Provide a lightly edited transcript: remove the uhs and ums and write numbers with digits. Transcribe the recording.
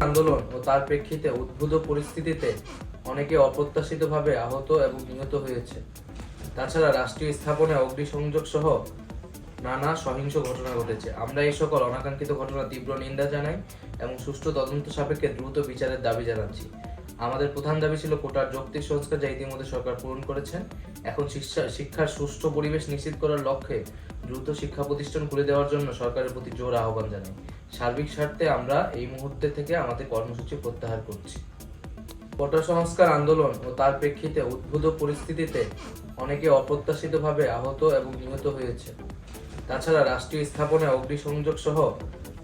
আন্দোলন ও তার প্রেক্ষিতে উদ্ভূত পরিস্থিতিতে অনেকে অপ্রত্যাশিতভাবে আহত এবং নিহত হয়েছে। তাছাড়া রাষ্ট্রীয় স্থাপনে অগ্নিসংযোগ সহ নানা সহিংস ঘটনা ঘটেছে। আমরা এই সকল অনাকাঙ্ক্ষিত ঘটনা তীব্র নিন্দা জানাই এবং সুষ্ঠু তদন্ত সাপেক্ষে দ্রুত বিচারের দাবি জানাচ্ছি। আমাদের প্রধান দাবি ছিল কোটার যৌক্তিক সংস্কার, যা ইতিমধ্যে সরকার পূরণ করেছেন। এখন শিক্ষার সুষ্ঠু পরিবেশ নিশ্চিত করার লক্ষ্যে দ্রুত শিক্ষা প্রতিষ্ঠান খুলে দেওয়ার জন্য সরকারের প্রতি জোর আহ্বান জানাই। সার্বিক স্বার্থে আমরা এই মুহূর্তে থেকে আমাদের কর্মসূচি প্রত্যাহার করছি। কোটা সংস্কার আন্দোলন ও তার প্রেক্ষিতে উদ্ভূত পরিস্থিতিতে অনেকে অপ্রত্যাশিতভাবে আহত এবং নিহত হয়েছে। তাছাড়া রাষ্ট্রীয় স্থাপনে অগ্নিসংযোগ সহ